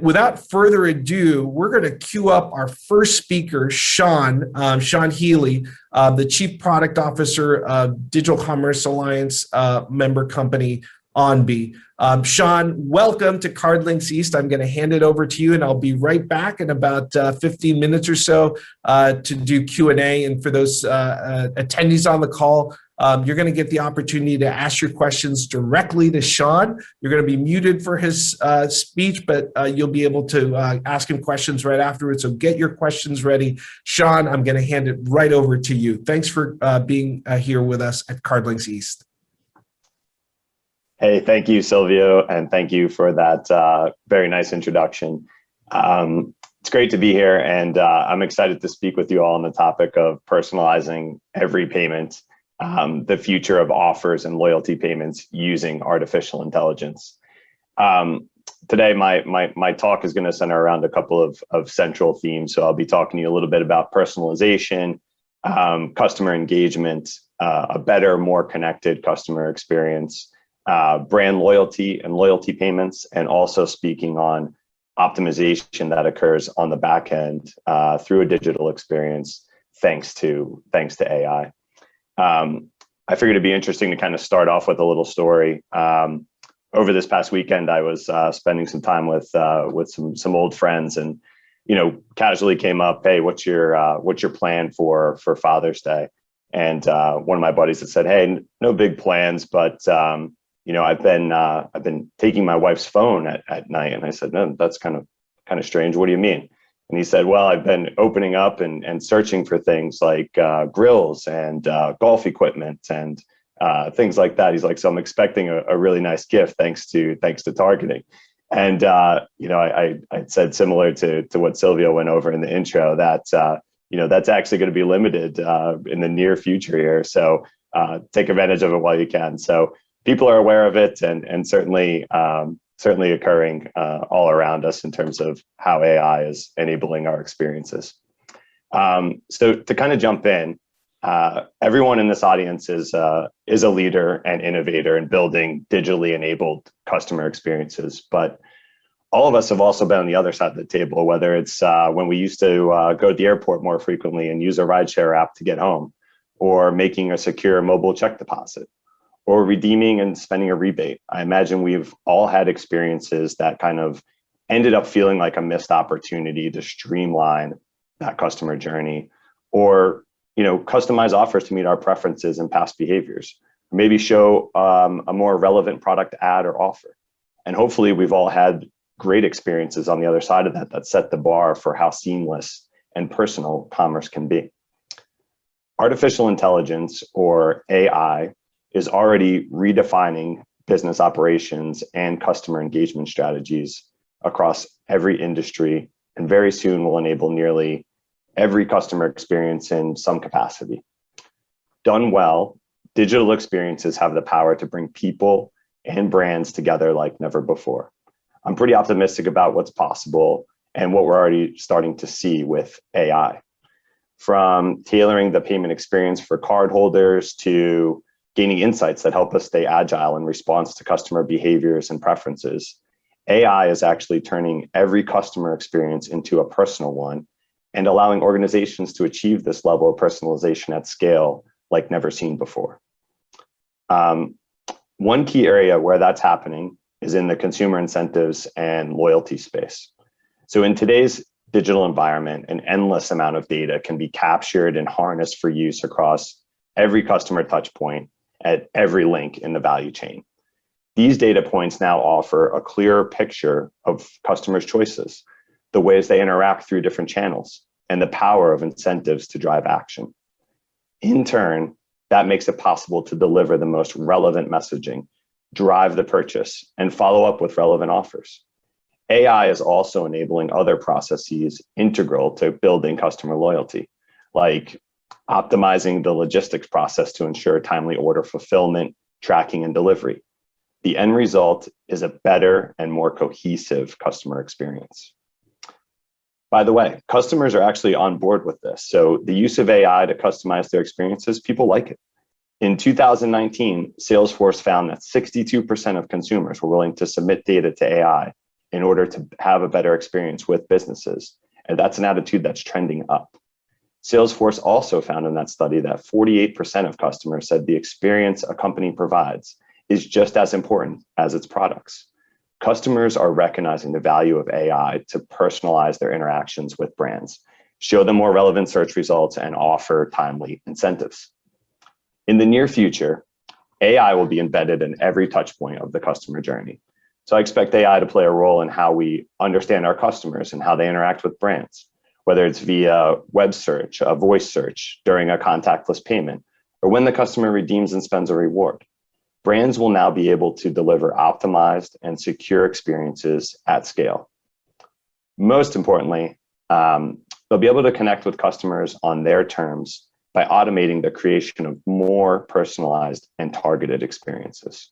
Without further ado, we're going to queue up our first speaker, Sean Healey, the Chief Product Officer of Digital Commerce Alliance member company, Onbe. Sean, welcome to CardLinx East. I'm going to hand it over to you, and I'll be right back in about 15 minutes or so to do Q&A. And for those attendees on the call, you're going to get the opportunity to ask your questions directly to Sean. You're going to be muted for his speech, but you'll be able to ask him questions right afterwards. So get your questions ready. Sean, I'm going to hand it right over to you. Thanks for being here with us at CardLinx East. Hey, thank you, Silvio, and thank you for that very nice introduction. It's great to be here, and I'm excited to speak with you all on the topic of personalizing every payment, the future of offers and loyalty payments using artificial intelligence. Today, my talk is going to center around a couple of central themes. So I'll be talking to you a little bit about personalization, customer engagement, a better, more connected customer experience, brand loyalty and loyalty payments, and also speaking on optimization that occurs on the back end through a digital experience thanks to AI. I figured it'd be interesting to kind of start off with a little story. Over this past weekend, I was spending some time with some old friends, and casually came up, "Hey, what's your plan for Father's Day?" And one of my buddies had said, "Hey, no big plans, but I've been taking my wife's phone at night." And I said, "No, that's kind of strange. What do you mean?" And he said, "Well, I've been opening up and searching for things like grills and golf equipment and things like that." He's like, "So I'm expecting a really nice gift thanks to targeting." And I said, similar to what Silvio went over in the intro, that that's actually going to be limited in the near future here. So take advantage of it while you can. So people are aware of it, and certainly occurring all around us in terms of how AI is enabling our experiences. So to kind of jump in, everyone in this audience is a leader and innovator in building digitally enabled customer experiences. But all of us have also been on the other side of the table, whether it's when we used to go to the airport more frequently and use a rideshare app to get home, or making a secure mobile check deposit, or redeeming and spending a rebate. I imagine we've all had experiences that kind of ended up feeling like a missed opportunity to streamline that customer journey, or customize offers to meet our preferences and past behaviors, or maybe show a more relevant product ad or offer. And hopefully we've all had great experiences on the other side of that set the bar for how seamless and personal commerce can be. Artificial intelligence, or AI, is already redefining business operations and customer engagement strategies across every industry, and very soon will enable nearly every customer experience in some capacity. Done well, digital experiences have the power to bring people and brands together like never before. I'm pretty optimistic about what's possible and what we're already starting to see with AI. From tailoring the payment experience for cardholders to gaining insights that help us stay agile in response to customer behaviors and preferences, AI is actually turning every customer experience into a personal one, and allowing organizations to achieve this level of personalization at scale like never seen before. One key area where that's happening is in the consumer incentives and loyalty space. So in today's digital environment, an endless amount of data can be captured and harnessed for use across every customer touch point at every link in the value chain. These data points now offer a clearer picture of customers' choices, the ways they interact through different channels, and the power of incentives to drive action. In turn, that makes it possible to deliver the most relevant messaging, drive the purchase, and follow up with relevant offers. AI is also enabling other processes integral to building customer loyalty, like optimizing the logistics process to ensure timely order fulfillment, tracking, and delivery. The end result is a better and more cohesive customer experience. By the way, customers are actually on board with this. So the use of AI to customize their experiences, people like it. In 2019, Salesforce found that 62% of consumers were willing to submit data to AI in order to have a better experience with businesses. And that's an attitude that's trending up. Salesforce also found in that study that 48% of customers said the experience a company provides is just as important as its products. Customers are recognizing the value of AI to personalize their interactions with brands, show them more relevant search results, and offer timely incentives. In the near future, AI will be embedded in every touch point of the customer journey. So I expect AI to play a role in how we understand our customers and how they interact with brands, whether it's via web search, a voice search, during a contactless payment, or when the customer redeems and spends a reward. Brands will now be able to deliver optimized and secure experiences at scale. Most importantly, they'll be able to connect with customers on their terms by automating the creation of more personalized and targeted experiences.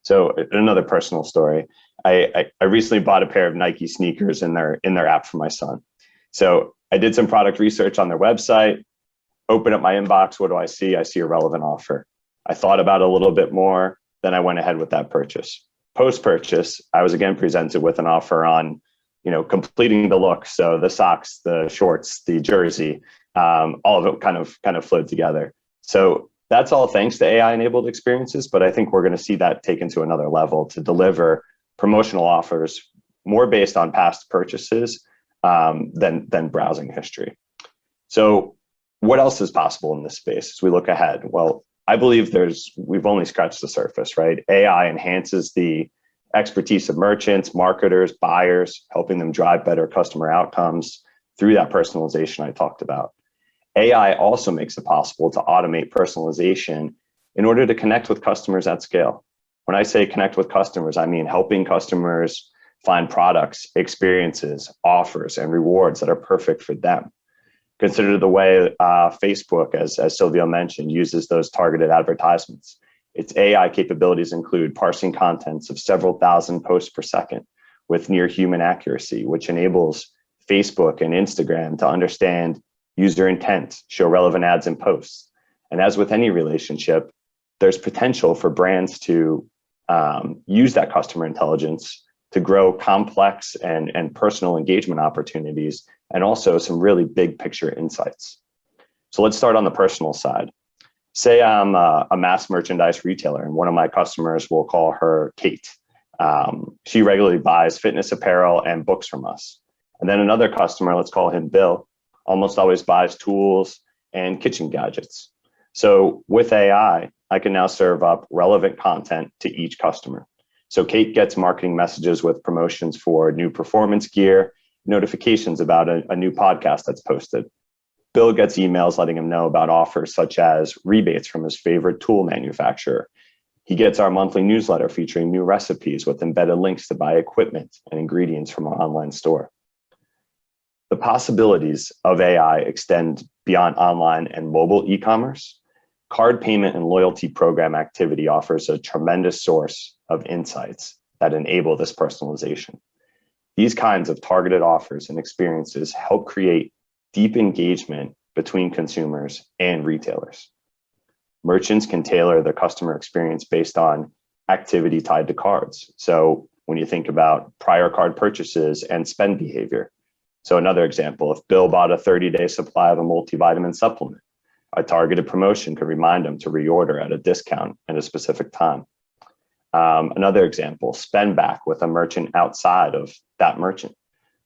So another personal story, I recently bought a pair of Nike sneakers in their app for my son. So I did some product research on their website, open up my inbox, what do I see? I see a relevant offer. I thought about it a little bit more, then I went ahead with that purchase. Post-purchase, I was again presented with an offer on, completing the look. So the socks, the shorts, the jersey, all of it kind of flowed together. So that's all thanks to AI-enabled experiences, but I think we're going to see that taken to another level to deliver promotional offers more based on past purchases than browsing history. So what else is possible in this space as we look ahead? Well, I believe we've only scratched the surface, right? AI enhances the expertise of merchants, marketers, buyers, helping them drive better customer outcomes through that personalization I talked about. AI also makes it possible to automate personalization in order to connect with customers at scale. When I say connect with customers, I mean helping customers find products, experiences, offers, and rewards that are perfect for them. Consider the way Facebook, as Silvio mentioned, uses those targeted advertisements. Its AI capabilities include parsing contents of several thousand posts per second with near human accuracy, which enables Facebook and Instagram to understand user intent, show relevant ads and posts. And as with any relationship, there's potential for brands to use that customer intelligence to grow complex and personal engagement opportunities, and also some really big picture insights. So let's start on the personal side. Say I'm a mass merchandise retailer, and one of my customers, will call her Kate. She regularly buys fitness apparel and books from us. And then another customer, let's call him Bill, almost always buys tools and kitchen gadgets. So with AI, I can now serve up relevant content to each customer. So Kate gets marketing messages with promotions for new performance gear, notifications about a new podcast that's posted. Bill gets emails letting him know about offers such as rebates from his favorite tool manufacturer. He gets our monthly newsletter featuring new recipes with embedded links to buy equipment and ingredients from our online store. The possibilities of AI extend beyond online and mobile e-commerce. Card payment and loyalty program activity offers a tremendous source of insights that enable this personalization. These kinds of targeted offers and experiences help create deep engagement between consumers and retailers. Merchants can tailor the customer experience based on activity tied to cards. So when you think about prior card purchases and spend behavior. So another example, if Bill bought a 30-day supply of a multivitamin supplement, a targeted promotion could remind him to reorder at a discount at a specific time. Another example, spend back with a merchant outside of that merchant.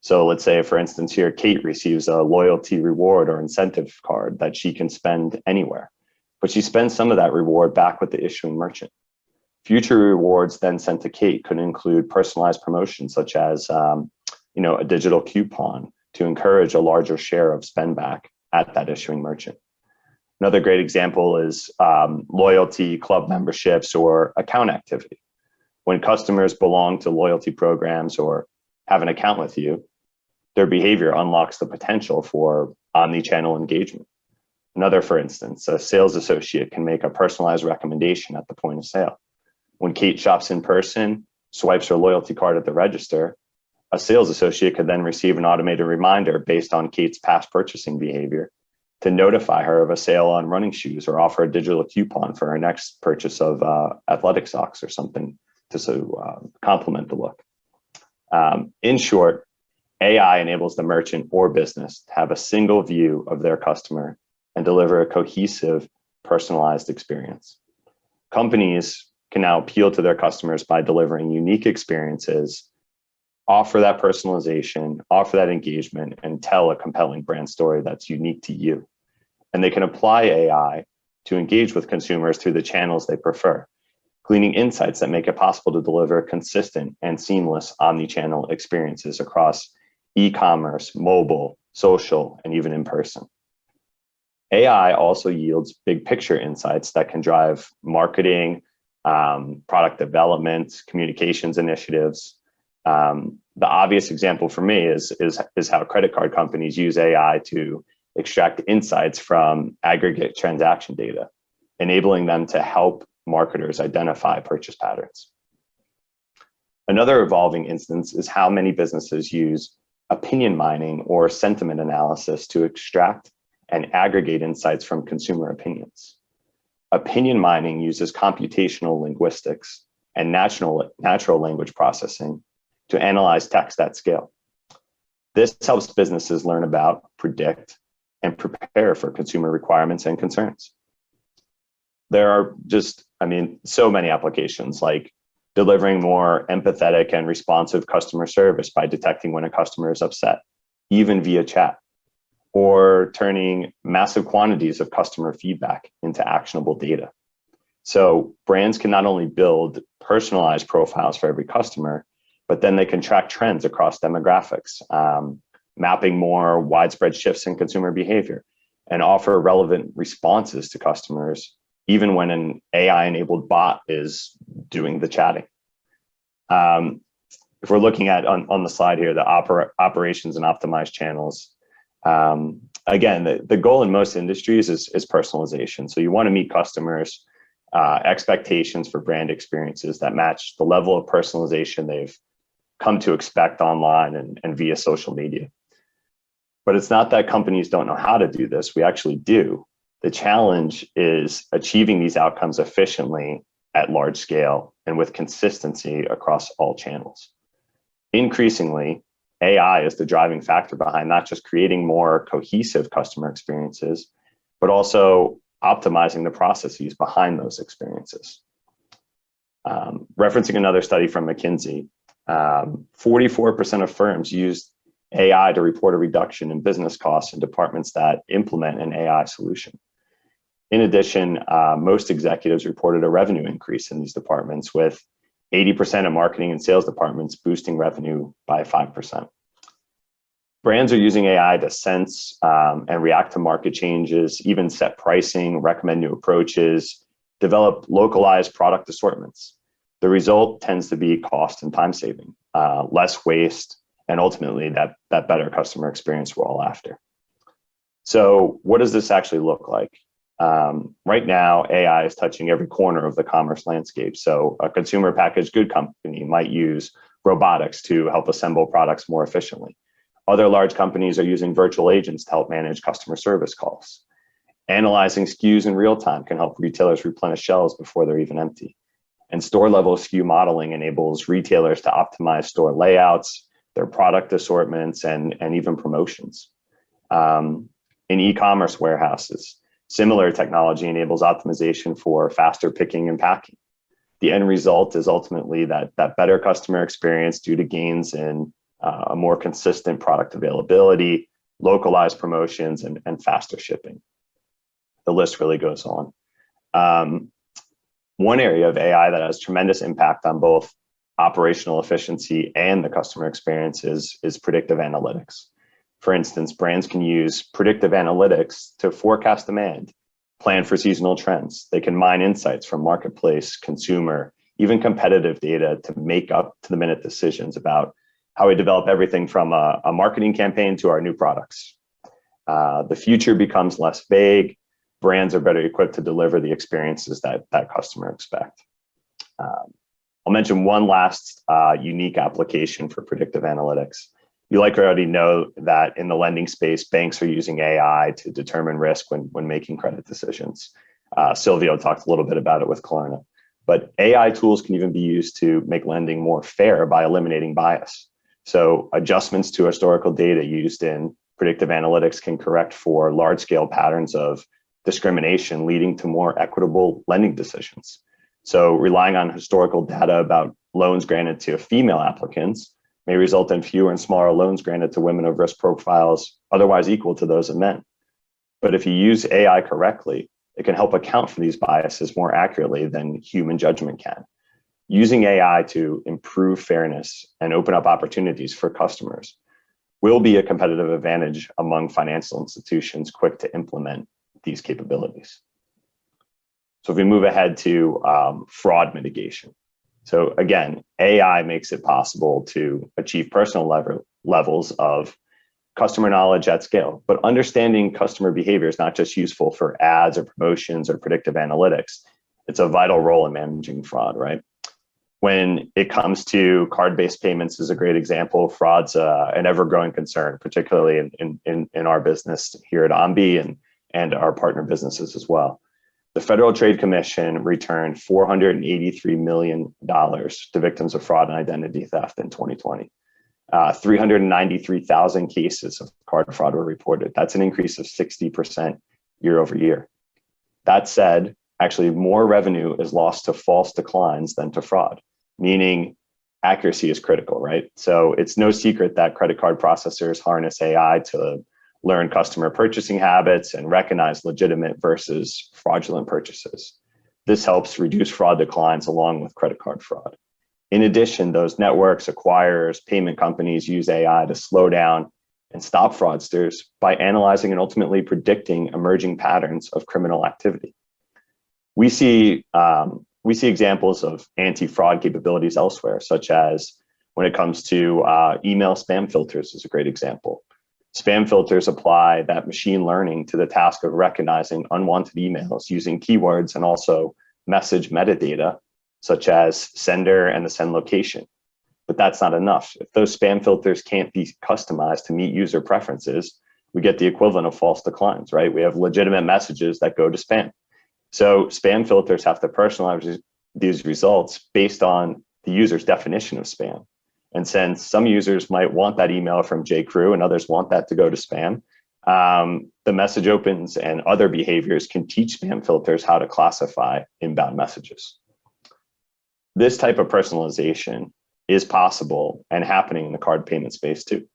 So let's say, for instance, here, Kate receives a loyalty reward or incentive card that she can spend anywhere, but she spends some of that reward back with the issuing merchant. Future rewards then sent to Kate could include personalized promotions such as a digital coupon to encourage a larger share of spend back at that issuing merchant. Another great example is loyalty club memberships or account activity. When customers belong to loyalty programs or have an account with you, their behavior unlocks the potential for omni-channel engagement. Another, for instance, a sales associate can make a personalized recommendation at the point of sale. When Kate shops in person, swipes her loyalty card at the register, a sales associate could then receive an automated reminder based on Kate's past purchasing behavior to notify her of a sale on running shoes or offer a digital coupon for her next purchase of athletic socks or something to complement the look. In short, AI enables the merchant or business to have a single view of their customer and deliver a cohesive, personalized experience. Companies can now appeal to their customers by delivering unique experiences, offer that personalization, offer that engagement, and tell a compelling brand story that's unique to you. And they can apply AI to engage with consumers through the channels they prefer, gleaning insights that make it possible to deliver consistent and seamless omni-channel experiences across e-commerce, mobile, social, and even in person. AI also yields big picture insights that can drive marketing, product development, communications initiatives. The obvious example for me is how credit card companies use AI to extract insights from aggregate transaction data, enabling them to help marketers identify purchase patterns. Another evolving instance is how many businesses use opinion mining or sentiment analysis to extract and aggregate insights from consumer opinions. Opinion mining uses computational linguistics and natural language processing to analyze text at scale. This helps businesses learn about, predict, and prepare for consumer requirements and concerns. There are so many applications, like delivering more empathetic and responsive customer service by detecting when a customer is upset, even via chat, or turning massive quantities of customer feedback into actionable data. So brands can not only build personalized profiles for every customer, but then they can track trends across demographics, mapping more widespread shifts in consumer behavior, and offer relevant responses to customers, even when an AI-enabled bot is doing the chatting. If we're looking at on the slide here, the operations and optimized channels, again, the goal in most industries is personalization. So you want to meet customers' expectations for brand experiences that match the level of personalization they've come to expect online and via social media. But it's not that companies don't know how to do this. We actually do. The challenge is achieving these outcomes efficiently at large scale and with consistency across all channels. Increasingly, AI is the driving factor behind not just creating more cohesive customer experiences, but also optimizing the processes behind those experiences. Referencing another study from McKinsey, 44% of firms used AI to report a reduction in business costs in departments that implement an AI solution. In addition, most executives reported a revenue increase in these departments, with 80% of marketing and sales departments boosting revenue by 5%. Brands are using AI to sense and react to market changes, even set pricing, recommend new approaches, develop localized product assortments. The result tends to be cost and time saving, less waste, and ultimately that better customer experience we're all after. So what does this actually look like? Right now, AI is touching every corner of the commerce landscape. So a consumer packaged good company might use robotics to help assemble products more efficiently. Other large companies are using virtual agents to help manage customer service calls. Analyzing SKUs in real time can help retailers replenish shelves before they're even empty. And store-level SKU modeling enables retailers to optimize store layouts, their product assortments, and even promotions. In e-commerce warehouses, similar technology enables optimization for faster picking and packing. The end result is ultimately that better customer experience due to gains in a more consistent product availability, localized promotions, and faster shipping. The list really goes on. One area of AI that has tremendous impact on both operational efficiency and the customer experience is predictive analytics. For instance, brands can use predictive analytics to forecast demand, plan for seasonal trends. They can mine insights from marketplace, consumer, even competitive data to make up to the minute decisions about how we develop everything from a marketing campaign to our new products. The future becomes less vague. Brands are better equipped to deliver the experiences that customer expect. I'll mention one last unique application for predictive analytics. You likely already know that in the lending space, banks are using AI to determine risk when making credit decisions. Silvio talked a little bit about it with Klarna. But AI tools can even be used to make lending more fair by eliminating bias. So adjustments to historical data used in predictive analytics can correct for large-scale patterns of discrimination, leading to more equitable lending decisions. So relying on historical data about loans granted to female applicants may result in fewer and smaller loans granted to women of risk profiles otherwise equal to those of men. But if you use AI correctly, it can help account for these biases more accurately than human judgment can. Using AI to improve fairness and open up opportunities for customers will be a competitive advantage among financial institutions quick to implement these capabilities. So if we move ahead to fraud mitigation. So again, AI makes it possible to achieve personal levels of customer knowledge at scale, but understanding customer behavior is not just useful for ads or promotions or predictive analytics. It's a vital role in managing fraud, right? When it comes to card-based payments is a great example. Fraud's an ever-growing concern, particularly in our business here at Onbe and our partner businesses as well. The Federal Trade Commission returned $483 million to victims of fraud and identity theft in 2020. 393,000 cases of card fraud were reported. That's an increase of 60% year over year. That said, actually more revenue is lost to false declines than to fraud, meaning accuracy is critical, right? So it's no secret that credit card processors harness AI to learn customer purchasing habits and recognize legitimate versus fraudulent purchases. This helps reduce fraud declines along with credit card fraud. In addition, those networks, acquirers, payment companies use AI to slow down and stop fraudsters by analyzing and ultimately predicting emerging patterns of criminal activity. We see examples of anti-fraud capabilities elsewhere, such as when it comes to email spam filters is a great example. Spam filters apply that machine learning to the task of recognizing unwanted emails using keywords and also message metadata, such as sender and the send location. But that's not enough. If those spam filters can't be customized to meet user preferences, we get the equivalent of false declines, right? We have legitimate messages that go to spam. So spam filters have to personalize these results based on the user's definition of spam. And since some users might want that email from J.Crew and others want that to go to spam, the message opens and other behaviors can teach spam filters how to classify inbound messages. This type of personalization is possible and happening in the card payment space too.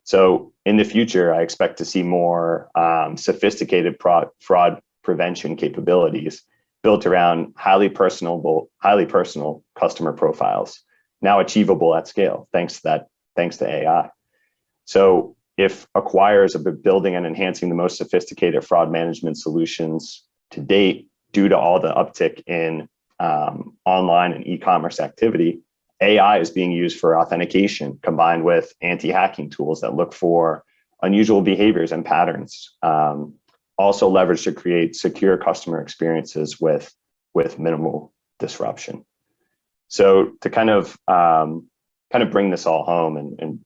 So in the future, I expect to see more sophisticated fraud prevention capabilities built around highly personal customer profiles, now achievable at scale, thanks to AI. So if acquirers have been building and enhancing the most sophisticated fraud management solutions to date due to all the uptick in online and e-commerce activity, AI is being used for authentication combined with anti-hacking tools that look for unusual behaviors and patterns, also leveraged to create secure customer experiences with minimal disruption. So to kind of bring this all home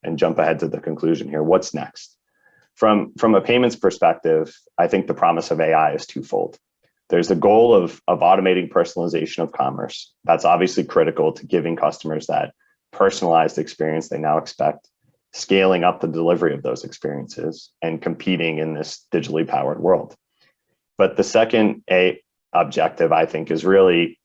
and jump ahead to the conclusion here, what's next? From a payments perspective, I think the promise of AI is twofold. There's the goal of automating personalization of commerce. That's obviously critical to giving customers that personalized experience they now expect, scaling up the delivery of those experiences, and competing in this digitally powered world. But the second objective, I think, is really,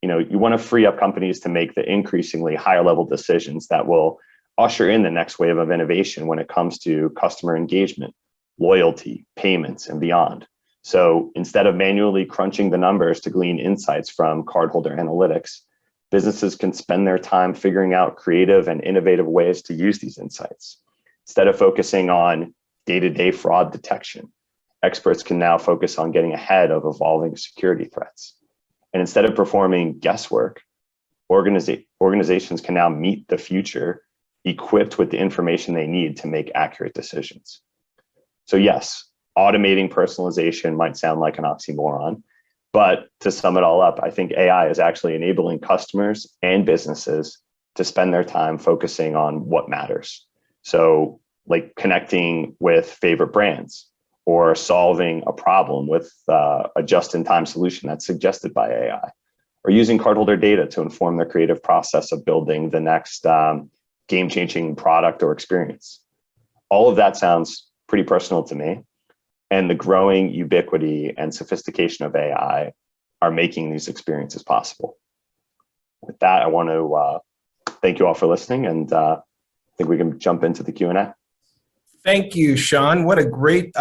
you want to free up companies to make the increasingly higher level decisions that will usher in the next wave of innovation when it comes to customer engagement, loyalty, payments, and beyond. So instead of manually crunching the numbers to glean insights from cardholder analytics, businesses can spend their time figuring out creative and innovative ways to use these insights. Instead of focusing on day-to-day fraud detection, experts can now focus on getting ahead of evolving security threats. And instead of performing guesswork, organizations can now meet the future equipped with the information they need to make accurate decisions. So yes, automating personalization might sound like an oxymoron, but to sum it all up, I think AI is actually enabling customers and businesses to spend their time focusing on what matters. So like connecting with favorite brands or solving a problem with a just-in-time solution that's suggested by AI, or using cardholder data to inform their creative process of building the next game-changing product or experience. All of that sounds pretty personal to me. And the growing ubiquity and sophistication of AI are making these experiences possible. With that, I want to thank you all for listening, and I think we can jump into the Q&A. Thank you, Sean. What a great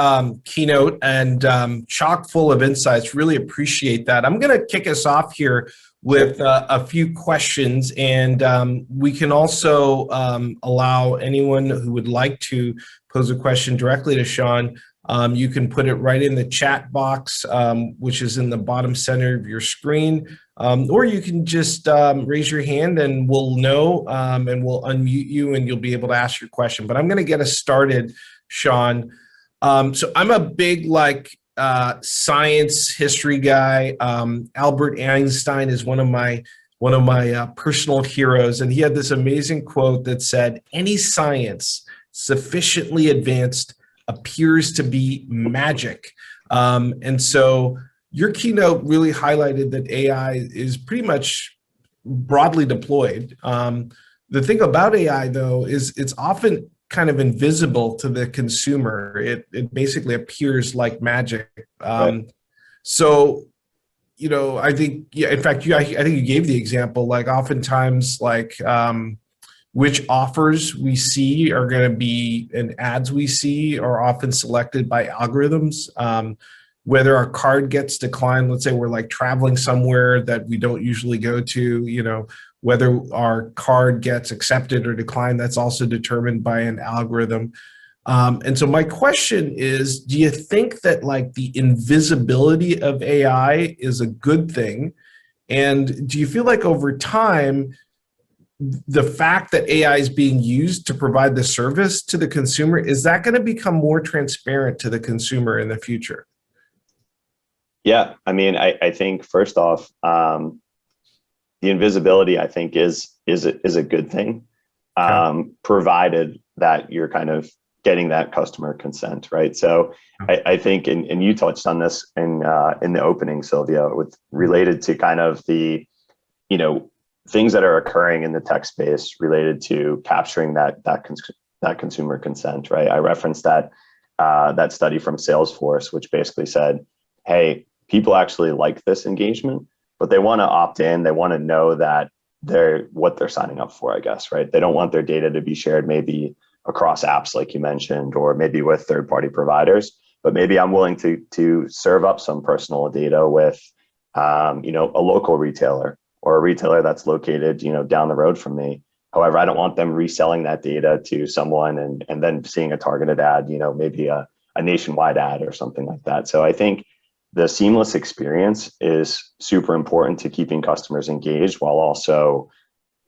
keynote and chock full of insights. Really appreciate that. I'm going to kick us off here with a few questions, and we can also allow anyone who would like to pose a question directly to Sean. You can put it right in the chat box, which is in the bottom center of your screen, or you can just raise your hand and we'll know, and we'll unmute you and you'll be able to ask your question. But I'm going to get us started, Sean. So I'm a big science history guy. Albert Einstein is one of my personal heroes, and he had this amazing quote that said, "Any science sufficiently advanced appears to be magic." And so your keynote really highlighted that AI is pretty much broadly deployed. The thing about AI, though, is it's often kind of invisible to the consumer. It basically appears like magic. Right. So, I think, in fact, I think you gave the example, oftentimes, which offers we see are going to be, and ads we see are often selected by algorithms. Whether our card gets declined, let's say we're traveling somewhere that we don't usually go to, whether our card gets accepted or declined, that's also determined by an algorithm. And so my question is, do you think that the invisibility of AI is a good thing? And do you feel like over time, the fact that AI is being used to provide the service to the consumer, is that going to become more transparent to the consumer in the future? Yeah, I mean, I think first off, the invisibility, I think, is a good thing, provided that you're kind of getting that customer consent, right? So I think, and you touched on this in the opening, Sylvia, related to kind of the, things that are occurring in the tech space related to capturing that consumer consent, right? I referenced that study from Salesforce, which basically said, hey, people actually like this engagement, but they want to opt in. They want to know that what they're signing up for, I guess, right? They don't want their data to be shared maybe across apps, like you mentioned, or maybe with third-party providers, but maybe I'm willing to serve up some personal data with, a local retailer or a retailer that's located, down the road from me. However, I don't want them reselling that data to someone and then seeing a targeted ad, maybe a nationwide ad or something like that. So I think the seamless experience is super important to keeping customers engaged while also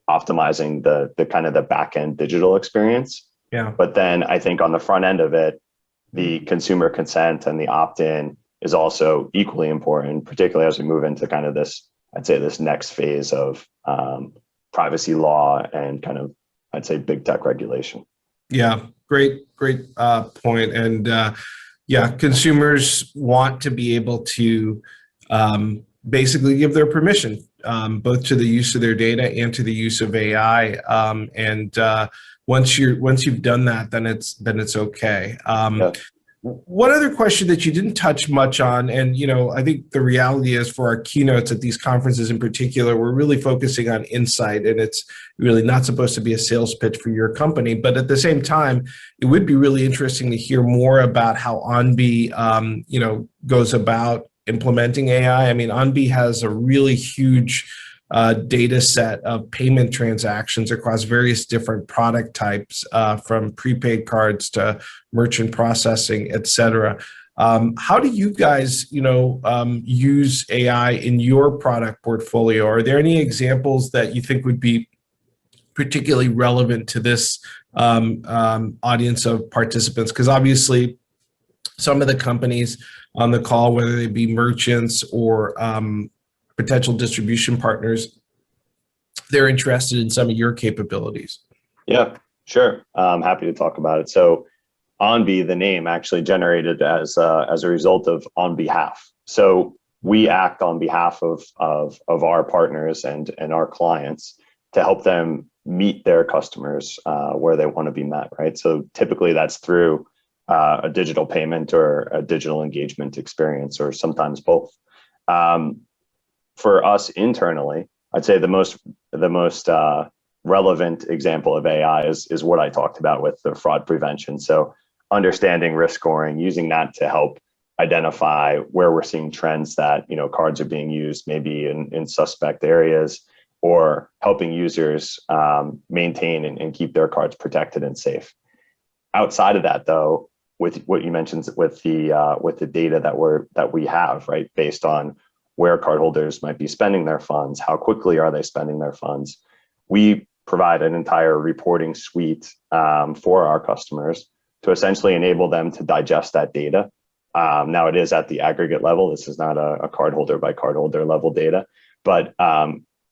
optimizing the kind of the back end digital experience. Yeah. But then I think on the front end of it, the consumer consent and the opt-in is also equally important, particularly as we move into kind of this, I'd say, this next phase of privacy law and kind of, I'd say, big tech regulation. Yeah, great point. And consumers want to be able to basically give their permission, both to the use of their data and to the use of AI. Once you've done that, then it's okay. One other question that you didn't touch much on, and I think the reality is for our keynotes at these conferences in particular, we're really focusing on insight, and it's really not supposed to be a sales pitch for your company. But at the same time, it would be really interesting to hear more about how Onbe, goes about implementing AI. I mean, Onbe has a really huge data set of payment transactions across various different product types, from prepaid cards to merchant processing, et cetera. How do you guys, use AI in your product portfolio? Are there any examples that you think would be particularly relevant to this audience of participants? Because obviously, some of the companies on the call, whether they be merchants or potential distribution partners, they're interested in some of your capabilities. Yeah, sure. I'm happy to talk about it. So Onbe, the name, actually generated as a result of on behalf. So we act on behalf of our partners and our clients to help them meet their customers where they want to be met, right? So typically that's through a digital payment or a digital engagement experience, or sometimes both. For us internally, I'd say the most relevant example of AI is what I talked about with the fraud prevention. So understanding risk scoring, using that to help identify where we're seeing trends that, you know, cards are being used maybe in suspect areas, or helping users maintain and keep their cards protected and safe. Outside of that, though, with what you mentioned with the data that we have, right, based on where cardholders might be spending their funds, how quickly are they spending their funds, we provide an entire reporting suite for our customers to essentially enable them to digest that data. Now it is at the aggregate level. This is not a cardholder by cardholder level data, but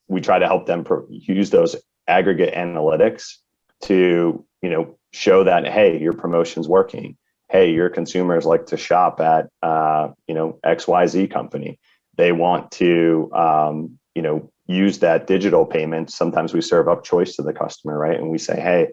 we try to help them use those aggregate analytics to, you know, show that, hey, your promotion's working. Hey, your consumers like to shop at, you know, XYZ company. They want to, you know, use that digital payment. Sometimes we serve up choice to the customer, right? And we say, hey,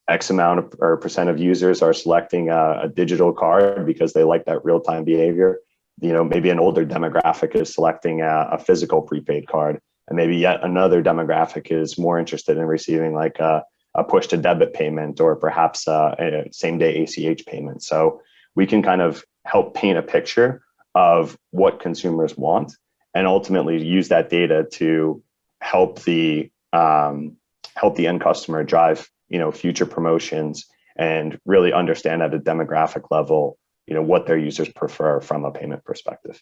X amount of or percent of users are selecting a digital card because they like that real-time behavior. You know, maybe an older demographic is selecting a physical prepaid card, and maybe yet another demographic is more interested in receiving like a push to debit payment, or perhaps a same-day ACH payment. So we can kind of help paint a picture of what consumers want, and ultimately use that data to help the end customer drive, you know, future promotions, and really understand at a demographic level, you know, what their users prefer from a payment perspective.